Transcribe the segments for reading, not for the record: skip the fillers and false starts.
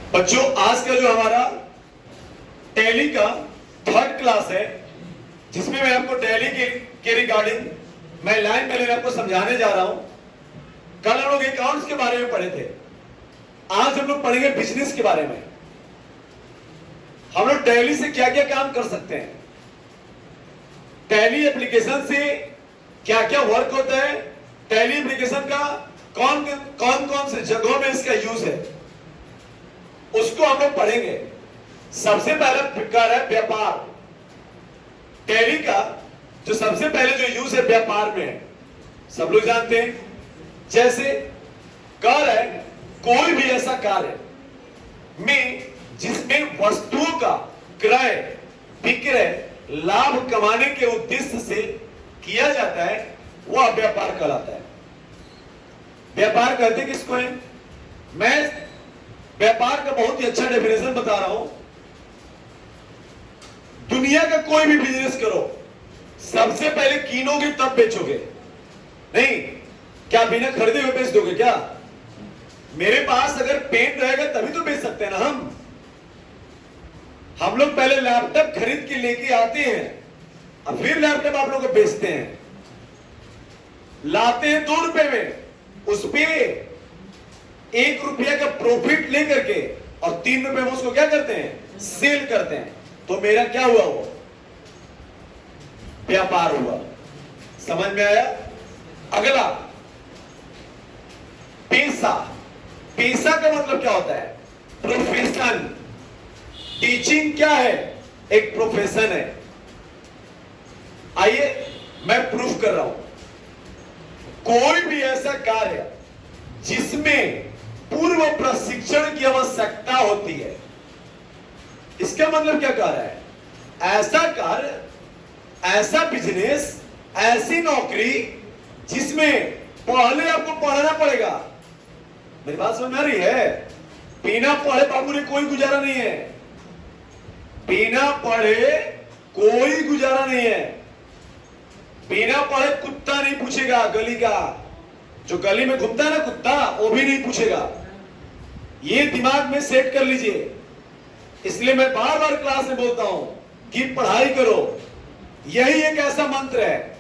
बच्चों, आज का जो हमारा टैली का 3rd क्लास है, जिसमें मैं आपको टैली के रिगार्डिंग मैं लाइन पहले आपको समझाने जा रहा हूं। कल हम लोग अकाउंट्स के बारे में पढ़े थे, आज हम लोग पढ़ेंगे बिजनेस के बारे में। हम लोग टैली से क्या क्या काम कर सकते हैं, टैली एप्लीकेशन से क्या क्या वर्क होता है, टैली एप्लीकेशन का कौन कौन से जगहों में इसका यूज है, उसको हम लोग पढ़ेंगे। सबसे पहला प्रकार है व्यापार। टैली का जो सबसे पहले जो यूज है व्यापार में है, सब लोग जानते हैं। जैसे कार्य है, कोई भी ऐसा कार्य में जिसमें वस्तुओं का क्रय विक्रय लाभ कमाने के उद्देश्य से किया जाता है, वह व्यापार कहलाता है। व्यापार कहते किसको है? मैं व्यापार का बहुत ही अच्छा डेफिनेशन बता रहा हूं। दुनिया का कोई भी बिजनेस करो, सबसे पहले कीनोगे तब बेचोगे। नहीं, क्या बिना खरीदे हुए बेच दोगे क्या? मेरे पास अगर पेन रहेगा तभी तो बेच सकते हैं ना हम लोग पहले लैपटॉप खरीद के लेके आते हैं और फिर लैपटॉप आप लोग को बेचते हैं। लाते हैं 2 रुपए में, उस पे 1 रुपया का प्रॉफिट लेकर के और 3 रुपए में उसको क्या करते हैं? सेल करते हैं। तो मेरा क्या हुआ? वो व्यापार हुआ। समझ में आया? अगला पैसा। पैसा का मतलब क्या होता है? प्रोफेशन। टीचिंग क्या है? एक प्रोफेशन है। आइए मैं प्रूफ कर रहा हूं। कोई भी ऐसा कार्य जिसमें पूर्व प्रशिक्षण की आवश्यकता होती है, इसका मतलब क्या कह रहा है? ऐसा कार्य, ऐसा बिजनेस, ऐसी नौकरी जिसमें पहले आपको पढ़ना पड़ेगा। मेरी बात समझ में आ रही है? बिना पढ़े बाबू ने कोई गुजारा नहीं है। बिना पढ़े कोई गुजारा नहीं है। बिना पढ़े कुत्ता नहीं पूछेगा गली का, जो गली में घूमता है ना कुत्ता, वो भी नहीं पूछेगा। ये दिमाग में सेट कर लीजिए। इसलिए मैं बार बार क्लास में बोलता हूं कि पढ़ाई करो। यही एक ऐसा मंत्र है,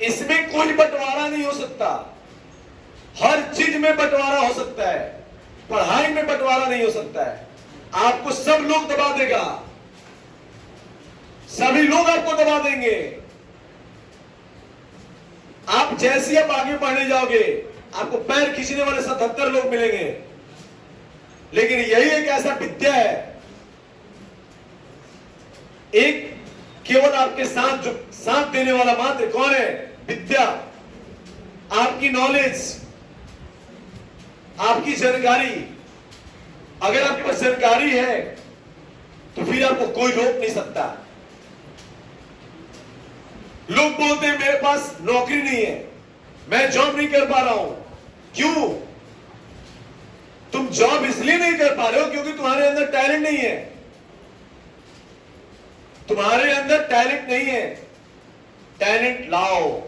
इसमें कोई बंटवारा नहीं हो सकता। हर चीज में बंटवारा हो सकता है, पढ़ाई में बंटवारा नहीं हो सकता है। आपको सब लोग दबा देगा, सभी लोग आपको दबा देंगे। आप जैसे आप आगे बढ़ने जाओगे, आपको पैर खींचने वाले 77 लोग मिलेंगे। लेकिन यही एक ऐसा विद्या है, एक केवल आपके साथ जो साथ देने वाला मात्र कौन है? विद्या। आपकी नॉलेज, आपकी जानकारी। अगर आपके पास जानकारी है तो फिर आपको कोई रोक नहीं सकता। लोग बोलते हैं मेरे पास नौकरी नहीं है, मैं जॉब नहीं कर पा रहा हूं। क्यों? तुम जॉब इसलिए नहीं कर पा रहे हो क्योंकि तुम्हारे अंदर टैलेंट नहीं है। तुम्हारे अंदर टैलेंट नहीं है। टैलेंट लाओ,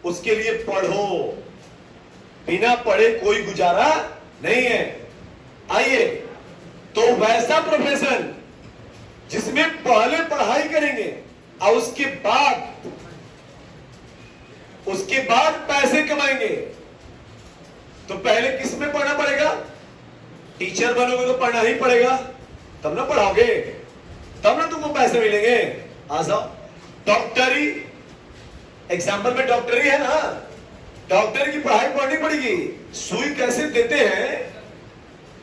उसके लिए पढ़ो। बिना पढ़े कोई गुजारा नहीं है। आइए, तो वैसा प्रोफेशन जिसमें पहले पढ़ाई करेंगे और उसके बाद पैसे कमाएंगे, तो पहले किस में पढ़ना पड़ेगा? टीचर बनोगे तो पढ़ना ही पड़ेगा, तब ना पढ़ाओगे, तब ना तुमको पैसे मिलेंगे। आ जाओ। डॉक्टरी, एग्जाम्पल में डॉक्टरी है ना, डॉक्टर की पढ़ाई पढ़नी पड़ेगी। सुई कैसे देते हैं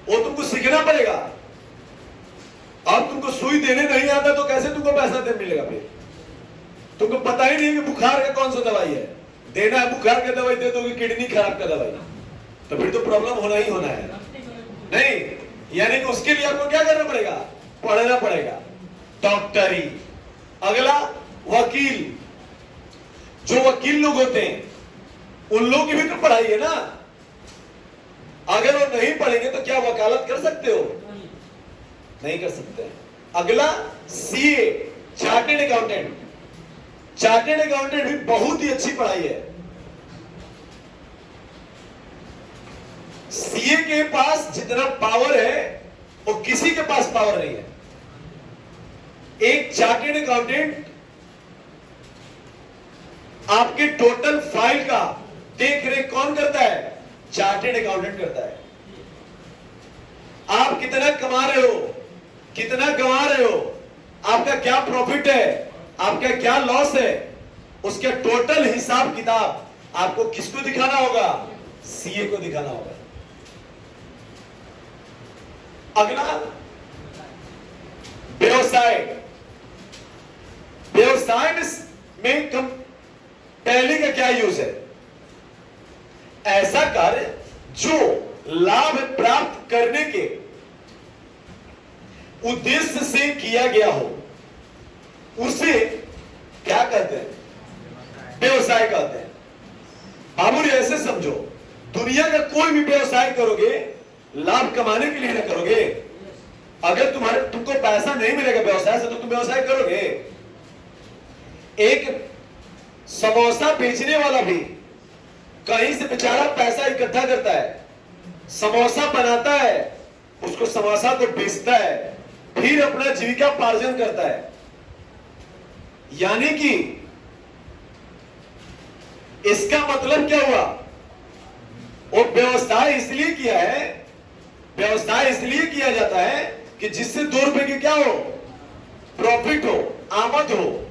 वो तुमको सीखना पड़ेगा। अब तुमको सुई देने नहीं आता तो कैसे तुमको पैसा दे मिलेगा? फिर तुमको पता ही नहीं कि बुखार का कौन सा दवाई है देना है। बुखार का दवाई दे दोगे, किडनी खराब का दवाई, तो फिर तो प्रॉब्लम होना ही होना है। नहीं, यानी कि उसके लिए आपको क्या करना पड़ेगा? पढ़ना पड़ेगा। डॉक्टरी। अगला वकील। जो वकील लोग होते हैं उन लोगों की भी तो पढ़ाई है ना। अगर वो नहीं पढ़ेंगे तो क्या वकालत कर सकते हो? नहीं कर सकते। अगला CA, chartered accountant. Chartered accountant भी बहुत ही अच्छी पढ़ाई है। सीए के पास जितना पावर है वो किसी के पास पावर नहीं है। एक चार्टेड अकाउंटेंट आपके टोटल फाइल का देख रेख कौन करता है? चार्टेड अकाउंटेंट करता है। आप कितना कमा रहे हो, कितना गंवा रहे हो, आपका क्या प्रॉफिट है, आपका क्या लॉस है, उसके टोटल हिसाब किताब आपको किसको दिखाना होगा? सीए को दिखाना होगा। अगला व्यवसाय। व्यवसाय में टैली का क्या यूज है? ऐसा कार्य जो लाभ प्राप्त करने के उद्देश्य से किया गया हो, उसे क्या कहते हैं? व्यवसाय कहते हैं। बाबूजी ऐसे समझो, दुनिया का कोई भी व्यवसाय करोगे लाभ कमाने के लिए ना करोगे। अगर तुमको पैसा नहीं मिलेगा व्यवसाय से तो तुम व्यवसाय करोगे। एक समोसा बेचने वाला भी कहीं से बेचारा पैसा इकट्ठा करता है, समोसा बनाता है, उसको समोसा को बेचता है, फिर अपना जीविका पार्जन करता है। यानी कि इसका मतलब क्या हुआ? वो व्यवसाय इसलिए किया है, व्यवसाय इसलिए किया जाता है कि जिससे 2 रुपए की क्या हो? प्रॉफिट हो, आमद हो।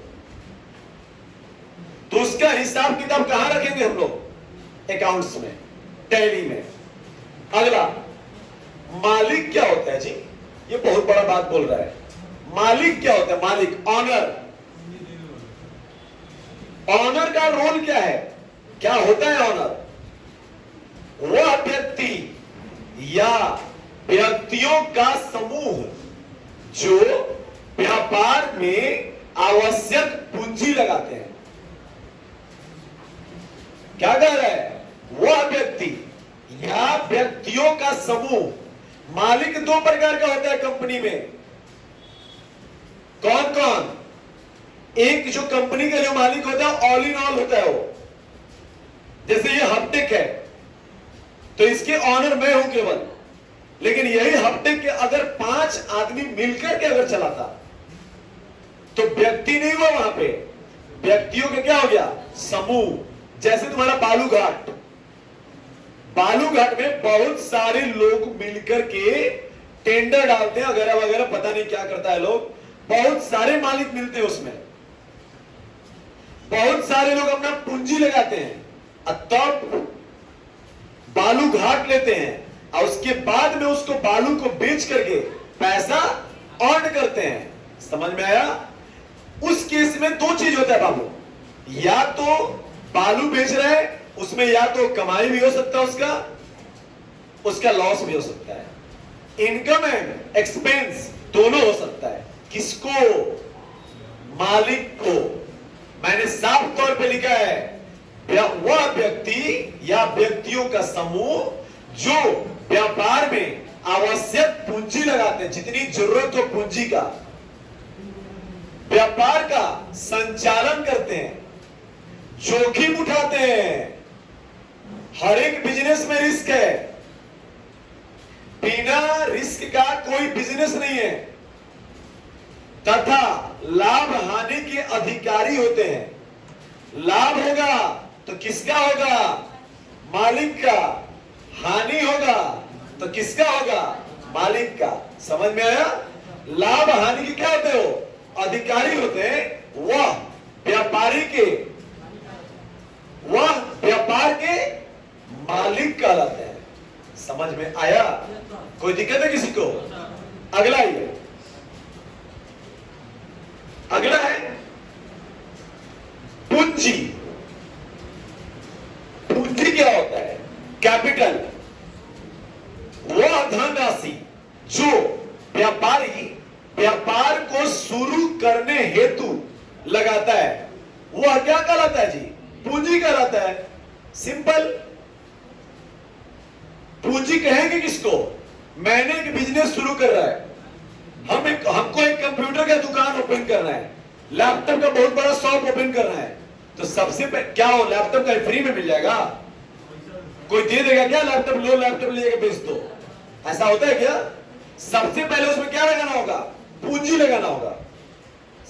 तो उसका हिसाब किताब कहां रखेंगे हम लोग? अकाउंट्स में, टैली में। अगला, मालिक क्या होता है जी? ये बहुत बड़ा बात बोल रहा है। मालिक क्या होता है? मालिक, ऑनर। ऑनर का रोल क्या है? क्या होता है ऑनर? वह व्यक्ति या व्यक्तियों का समूह जो व्यापार में आवश्यक पूंजी लगाते हैं। क्या कह रहा है? वह व्यक्ति या व्यक्तियों का समूह। मालिक 2 प्रकार का होता है कंपनी में। कौन कौन? एक जो कंपनी का जो मालिक होता है ऑल इन ऑल होता है वो। जैसे ये हफ्टेक है तो इसके ऑनर मैं हूं केवल, लेकिन यही हफ्टेक के अगर 5 आदमी मिलकर के अगर चलाता तो व्यक्ति नहीं हुआ वहां पे, व्यक्तियों का क्या हो गया? समूह। जैसे तुम्हारा बालूघाट, बालूघाट में बहुत सारे लोग मिलकर के टेंडर डालते हैं वगैरह वगैरह, पता नहीं क्या करता है लोग। बहुत सारे मालिक मिलते हैं उसमें, बहुत सारे लोग अपना पूंजी लगाते हैं, तब बालू घाट लेते हैं और उसके बाद में उसको बालू को बेच करके पैसा अर्न करते हैं। समझ में आया? उस केस में 2 चीज होता है बाबू, या तो बालू बेच रहा है, उसमें या तो कमाई भी हो सकता है उसका लॉस भी हो सकता है। इनकम एंड एक्सपेंस दोनों हो सकता है। किसको? मालिक को। मैंने साफ तौर पे लिखा है, वह व्यक्ति या व्यक्तियों का समूह जो व्यापार में आवश्यक पूंजी लगाते हैं, जितनी जरूरत हो पूंजी का, व्यापार का संचालन करते हैं, जोखिम उठाते हैं। हर एक बिजनेस में रिस्क है, बिना रिस्क का कोई बिजनेस नहीं है, तथा लाभ हानि के अधिकारी होते हैं। लाभ होगा तो किसका होगा? मालिक का। हानि होगा तो किसका होगा? मालिक का। समझ में आया? लाभ हानि के क्या होते हो? अधिकारी होते हैं। वह व्यापार के मालिक कहलाते हैं। समझ में आया? कोई दिक्कत है किसी को? अगला ये, अगला है पूंजी। पूंजी क्या होता है? कैपिटल। वह धनराशि जो व्यापारी व्यापार को शुरू करने हेतु लगाता है, वह क्या कहलाता है जी? पूंजी कहलाता है। सिंपल। पूंजी कहेंगे किसको? मैंने एक बिजनेस शुरू कर रहा है, हमको एक कंप्यूटर का दुकान ओपन करना है, लैपटॉप का बहुत बड़ा शॉप ओपन करना है, तो सबसे क्या हो? लैपटॉप का फ्री में मिल जाएगा? कोई दे देगा क्या लैपटॉप? लो लैपटॉप लेके बेच दो, ऐसा होता है क्या? सबसे पहले उसमें क्या लगाना होगा? पूंजी लगाना होगा।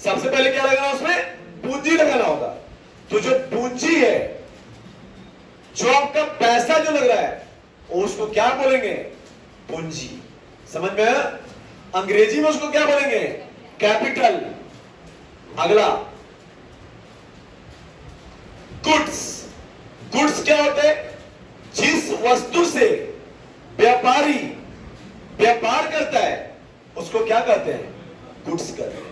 सबसे पहले क्या लगाना उसमें? पूंजी लगाना होगा। तो जो पूंजी है, जो आपका पैसा जो लग रहा है, उसको क्या बोलेंगे? पूंजी। समझ में आया? अंग्रेजी में उसको क्या बोलेंगे? कैपिटल। अगला गुड्स। गुड्स क्या होते हैं? जिस वस्तु से व्यापारी व्यापार करता है उसको क्या कहते हैं? गुड्स कहते हैं।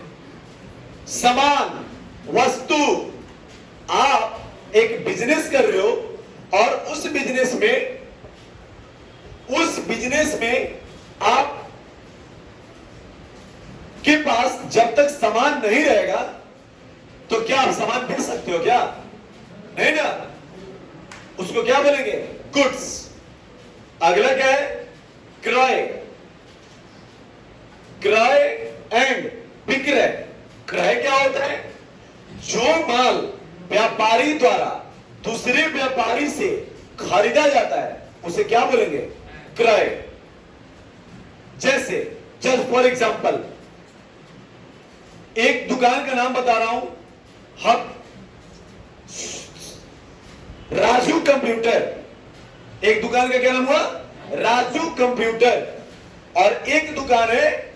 सामान, वस्तु। आप एक बिजनेस कर रहे हो और उस बिजनेस में आप के पास जब तक सामान नहीं रहेगा तो क्या आप सामान बेच सकते हो? क्या नहीं ना। उसको क्या बोलेंगे? गुड्स। अगला क्या है? क्रय। क्रय एंड विक्रय। क्रय क्या होता है? जो माल व्यापारी द्वारा दूसरे व्यापारी से खरीदा जाता है उसे क्या बोलेंगे? क्रय। जैसे जस्ट फॉर एग्जांपल एक दुकान का नाम बता रहा हूं, हम राजू कंप्यूटर। एक दुकान का क्या नाम हुआ? राजू कंप्यूटर। और एक दुकान है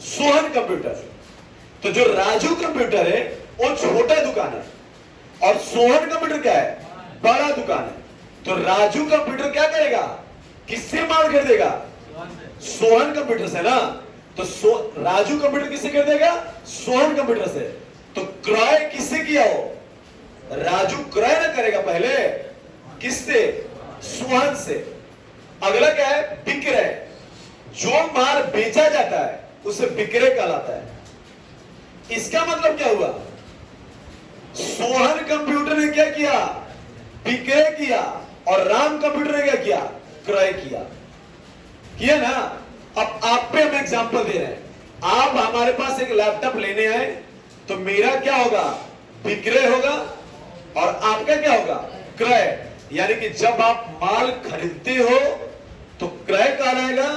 सोहन कंप्यूटर। तो जो राजू कंप्यूटर है वो छोटा दुकान है और सोहन कंप्यूटर क्या है? बड़ा दुकान है। तो राजू कंप्यूटर क्या करेगा? किससे माल खरीदेगा? सोहन कंप्यूटर से ना। तो राजू कंप्यूटर किससे खरीदेगा? सोहन कंप्यूटर से। तो क्रय किससे किया हो? राजू क्रय ना करेगा पहले, किससे? सोहन से। अगला क्या है? विक्रय। जो माल बेचा जाता है उसे विक्रय कहलाता है। इसका मतलब क्या हुआ? सोहन कंप्यूटर ने क्या किया? विक्रय किया। और राम कंप्यूटर ने क्या किया? क्रय किया ना। अब आप पे हम एग्जांपल दे रहे हैं। आप हमारे पास एक लैपटॉप लेने आए तो मेरा क्या होगा? विक्रय होगा और आपका क्या होगा? क्रय। यानी कि जब आप माल खरीदते हो तो क्रय कहलाएगा,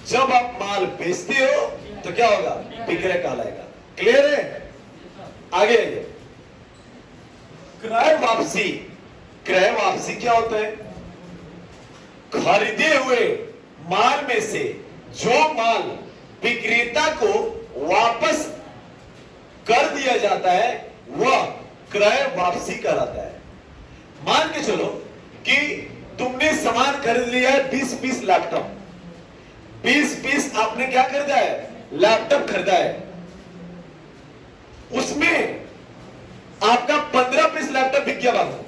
जब आप माल बेचते हो तो क्या होगा? विक्रय कहलाएगा। क्लियर है? आगे क्रय वापसी। क्रय वापसी क्या होता है? खरीदे हुए माल में से जो माल विक्रेता को वापस कर दिया जाता है वह क्रय वापसी कहलाता है। मान के चलो कि तुमने सामान खरीद लिया है 20 पीस लैपटॉप। 20 पीस आपने क्या खरीदा है? लैपटॉप खरीदा है। उसमें आपका 15 पीस लैपटॉप बिक गया बाबू,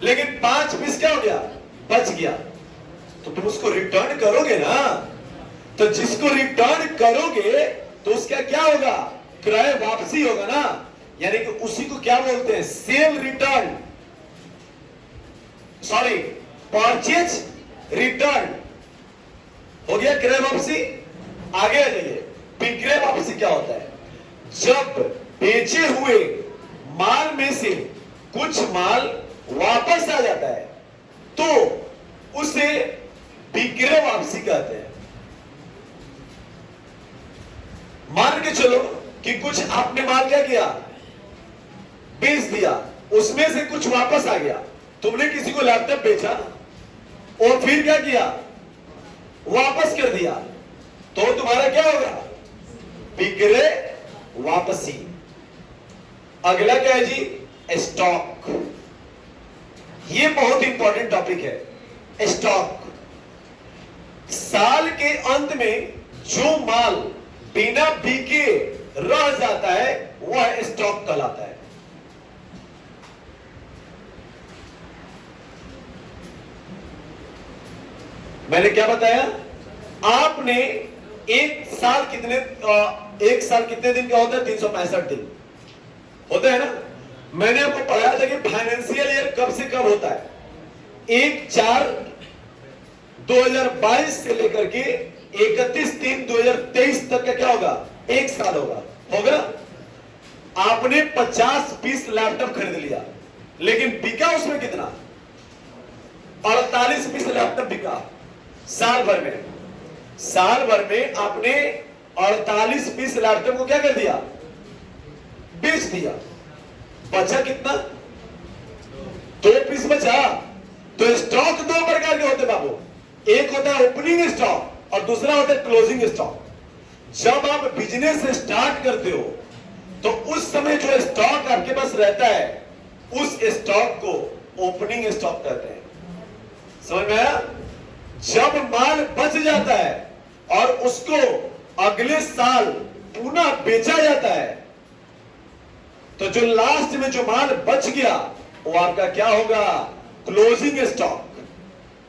लेकिन 5 पीस क्या हो गया? बच गया। तो तुम उसको रिटर्न करोगे ना। तो जिसको रिटर्न करोगे तो उसका क्या होगा? क्रय वापसी होगा ना। यानी कि उसी को क्या बोलते हैं? Cell return, sorry purchase return. हो गया क्रय वापसी। आगे आ जाइए। विक्रय वापसी क्या होता है? जब बेचे हुए माल में से कुछ माल वापस आ जाता है तो उसे विक्रय वापसी कहते हैं। मान के चलो कि कुछ आपने माल क्या किया? बेच दिया, उसमें से कुछ वापस आ गया। तुमने किसी को लैपटॉप बेचा और फिर क्या किया? वापस कर दिया। तो तुम्हारा क्या होगा? विक्रय वापसी। अगला क्या है जी? स्टॉक। ये बहुत इंपॉर्टेंट टॉपिक है। स्टॉक। साल के अंत में जो माल बिना बिके रह जाता है वह स्टॉक कहलाता है। मैंने क्या बताया? आपने एक साल कितने दिन का होता है? 365 दिन होता है ना। मैंने आपको पढ़ाया था कि फाइनेंशियल ईयर कब से कब होता है? 1/4/2022 से लेकर के 31/3/2023 तक का क्या होगा? एक साल होगा। आपने 50 पीस लैपटॉप खरीद लिया, लेकिन बिका उसमें कितना? 48 पीस लैपटॉप बिका। साल भर में आपने 48 पीस लैपटॉप को क्या कर दिया, बेच दिया। बचा कितना, 2 पीस बचा। तो स्टॉक 2 प्रकार के होते बाबू, एक होता है ओपनिंग स्टॉक और दूसरा होता है क्लोजिंग स्टॉक। जब आप बिजनेस स्टार्ट करते हो तो उस समय जो स्टॉक आपके पास रहता है उस स्टॉक को ओपनिंग स्टॉक कहते हैं। समझ में आया? जब माल बच जाता है और उसको अगले साल पुनः बेचा जाता है तो जो लास्ट में जो माल बच गया वो आपका क्या होगा, क्लोजिंग स्टॉक।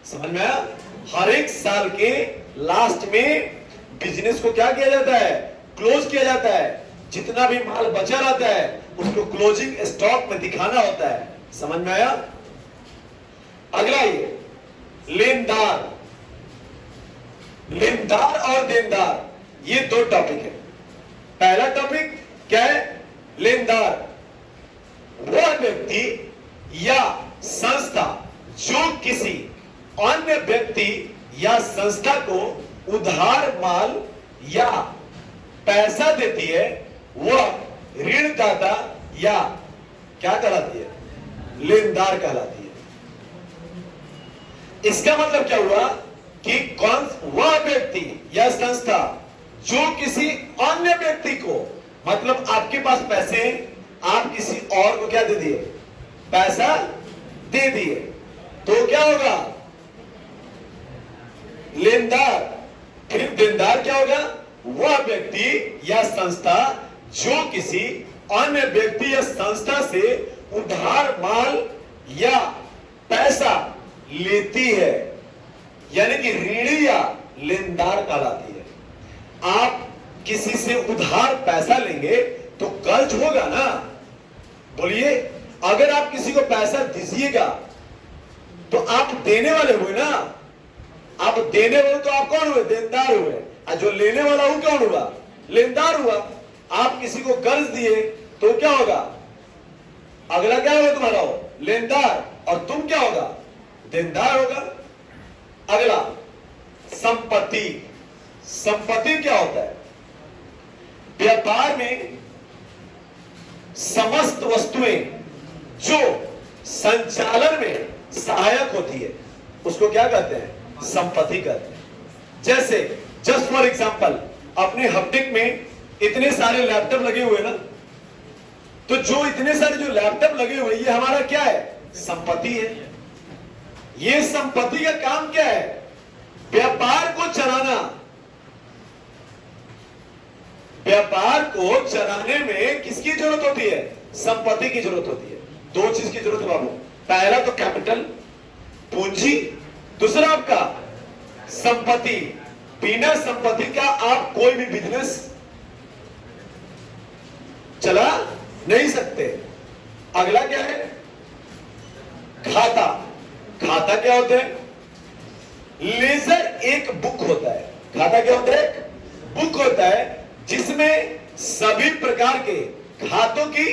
समझ में आया? हर एक साल के लास्ट में बिजनेस को क्या किया जाता है, क्लोज किया जाता है। जितना भी माल बचा रहता है उसको क्लोजिंग स्टॉक में दिखाना होता है। समझ में आया? अगला ये लेनदार और देनदार, ये 2 टॉपिक है। पहला टॉपिक क्या है, लेनदार, वह व्यक्ति या संस्था जो किसी अन्य व्यक्ति या संस्था को उधार माल या पैसा देती है, वह ऋणदाता या क्या कहलाती है, लेनदार कहलाती है। इसका मतलब क्या हुआ कि कौन वह व्यक्ति या संस्था जो किसी अन्य व्यक्ति को, मतलब आपके पास पैसे, आप किसी और को क्या दे दिए, पैसा दे दिए, तो क्या होगा, लेनदार। फिर देनदार क्या होगा, वह व्यक्ति या संस्था जो किसी अन्य व्यक्ति या संस्था से उधार माल या पैसा लेती है, यानी कि ऋणी या लेनदार कहलाती है। आप किसी से उधार पैसा लेंगे तो कर्ज होगा ना, बोलिए। अगर आप किसी को पैसा दीजिएगा तो आप देने वाले हुए ना, आप देने वाले तो आप कौन हुए, देनदार हुए, और जो लेने वाला वो कौन हुआ, लेनदार हुआ। आप किसी को कर्ज दिए तो क्या होगा, अगला क्या होगा तुम्हारा, हो लेनदार, और तुम क्या होगा, देनदार होगा। अगला संपत्ति। संपत्ति क्या होता है, व्यापार में समस्त वस्तुएं जो संचालन में सहायक होती है उसको क्या कहते हैं, संपत्ति कहते हैं। जैसे जस्ट फॉर एग्जांपल, अपने हप्टिक में इतने सारे लैपटॉप लगे हुए ना, तो जो इतने सारे जो लैपटॉप लगे हुए ये हमारा क्या है, संपत्ति है। ये संपत्ति का काम क्या है, व्यापार को चलाना। व्यापार को चलाने में किसकी जरूरत होती है, संपत्ति की जरूरत होती है। 2 चीज की जरूरत है बाबू, पहला तो कैपिटल, पूंजी, दूसरा आपका संपत्ति। बिना संपत्ति का आप कोई भी बिजनेस चला नहीं सकते। अगला क्या है, खाता। खाता क्या होता है, लेजर एक बुक होता है। खाता क्या होता है, एक बुक होता है जिसमें सभी प्रकार के खातों की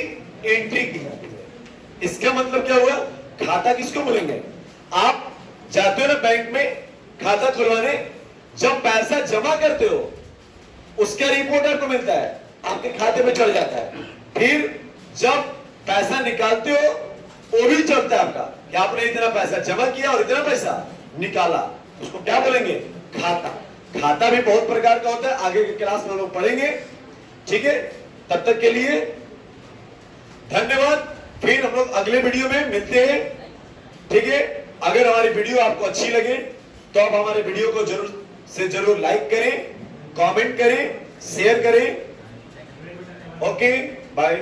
एंट्री की जाती है। इसका मतलब क्या हुआ, खाता किसको बोलेंगे, आप जाते हो ना बैंक में खाता खुलवाने, जब पैसा जमा करते हो उसका रिपोर्ट आपको मिलता है, आपके खाते में चढ़ जाता है। फिर जब पैसा निकालते हो वो भी चढ़ता है आपका कि आपने इतना पैसा जमा किया और इतना पैसा निकाला, उसको क्या बोलेंगे, खाता। खाता भी बहुत प्रकार का होता है, आगे के क्लास में हम लोग पढ़ेंगे, ठीक है। तब तक के लिए धन्यवाद। फिर हम लोग अगले वीडियो में मिलते हैं, ठीक है। अगर हमारी वीडियो आपको अच्छी लगे तो आप हमारे वीडियो को जरूर से जरूर लाइक करें, कमेंट करें, शेयर करें। Okay, bye.